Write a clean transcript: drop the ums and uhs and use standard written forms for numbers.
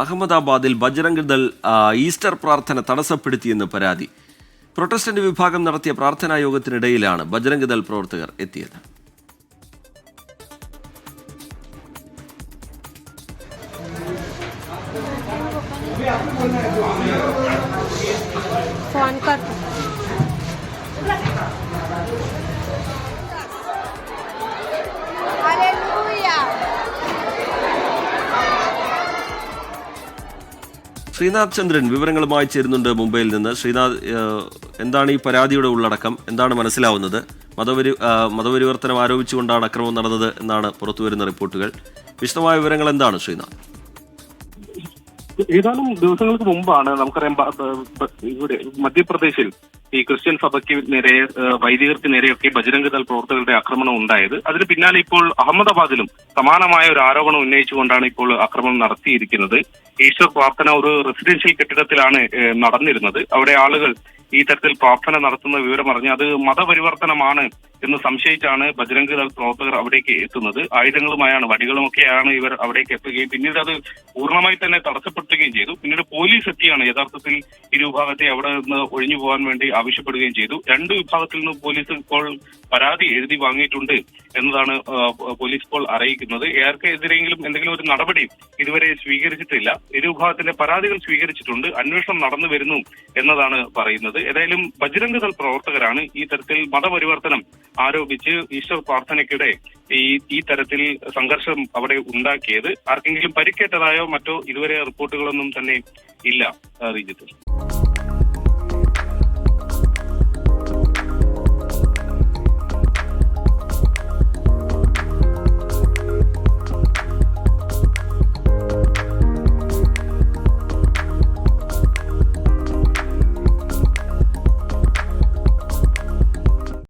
അഹമ്മദാബാദിൽ ബജ്രംഗ് ദൾ ഈസ്റ്റർ പ്രാർത്ഥന തടസ്സപ്പെടുത്തിയെന്ന് പരാതി. പ്രൊട്ടസ്റ്റന്റ് വിഭാഗം നടത്തിയ പ്രാർത്ഥനാ യോഗത്തിനിടയിലാണ് ബജ്രംഗ് ദൾ പ്രവർത്തകർ എത്തിയത്. ശ്രീനാഥ് ചന്ദ്രൻ വിവരങ്ങളുമായി ചേരുന്നുണ്ട് മുംബൈയിൽ നിന്ന്. ശ്രീനാഥ്, എന്താണ് ഈ പരാതിയുടെ ഉള്ളടക്കം? എന്താണ് മനസ്സിലാവുന്നത്? മതപരിവർത്തനം ആരോപിച്ചുകൊണ്ടാണ് അക്രമം നടന്നത് എന്നാണ് പുറത്തുവരുന്ന റിപ്പോർട്ടുകൾ. വിശദമായ വിവരങ്ങൾ എന്താണ് ശ്രീനാഥ്? ഏതാനും ദിവസങ്ങൾക്ക് മുമ്പാണ് നമുക്കറിയാം ഇവിടെ മധ്യപ്രദേശിൽ ഈ ക്രിസ്ത്യൻ സഭയ്ക്ക് നേരെ, വൈദികർക്ക് നേരെയൊക്കെ ബജ്രംഗ് ദൾ പ്രവർത്തകരുടെ ആക്രമണം ഉണ്ടായത്. അതിന് പിന്നാലെ ഇപ്പോൾ അഹമ്മദാബാദിലും സമാനമായ ഒരു ആരോപണം ഉന്നയിച്ചുകൊണ്ടാണ് ഇപ്പോൾ ആക്രമണം നടത്തിയിരിക്കുന്നത്. ഈസ്റ്റർ പ്രാർത്ഥന ഒരു റെസിഡൻഷ്യൽ കെട്ടിടത്തിലാണ് നടന്നിരുന്നത്. അവിടെ ആളുകൾ ഈ തരത്തിൽ പ്രാർത്ഥന നടത്തുന്ന വിവരം അറിഞ്ഞ് അത് മതപരിവർത്തനമാണ് എന്ന് സംശയിച്ചാണ് ബജ്രംഗ് ദൾ പ്രവർത്തകർ അവിടേക്ക് എത്തുന്നത്. ആയുധങ്ങളുമായാണ്, വടികളുമൊക്കെയാണ് ഇവർ അവിടേക്ക് എത്തുകയും പിന്നീട് അത് പൂർണ്ണമായി തന്നെ തടസ്സപ്പെടുത്തുകയും ചെയ്തു. പിന്നീട് പോലീസ് എത്തിയാണ് യഥാർത്ഥത്തിൽ ഇരു വിഭാഗത്തെ അവിടെ നിന്ന് ഒഴിഞ്ഞു പോകാൻ വേണ്ടി ആവശ്യപ്പെടുകയും ചെയ്തു. രണ്ട് വിഭാഗത്തിൽ നിന്ന് പോലീസ് ഇപ്പോൾ പരാതി എഴുതി വാങ്ങിയിട്ടുണ്ട് എന്നതാണ് പോലീസ് ഇപ്പോൾ അറിയിക്കുന്നത്. ആർക്കെതിരെയെങ്കിലും എന്തെങ്കിലും ഒരു നടപടി ഇതുവരെ സ്വീകരിച്ചിട്ടില്ല. ഇരു വിഭാഗത്തിന്റെ പരാതികൾ സ്വീകരിച്ചിട്ടുണ്ട്. അന്വേഷണം നടന്നു വരുന്നു എന്നതാണ് പറയുന്നത്. ഏതായാലും ബജ്രംഗ് ദൾ പ്രവർത്തകരാണ് ഈ തരത്തിൽ മതപരിവർത്തനം ആരോപിച്ച് ഈസ്റ്റർ പ്രാർത്ഥനയ്ക്കിടെ ഈ തരത്തിൽ സംഘർഷം അവിടെ ഉണ്ടാക്കിയത്. ആർക്കെങ്കിലും പരിക്കേറ്റതായോ മറ്റോ ഇതുവരെ റിപ്പോർട്ടുകളൊന്നും തന്നെ ഇല്ല. റീജിത്ത്.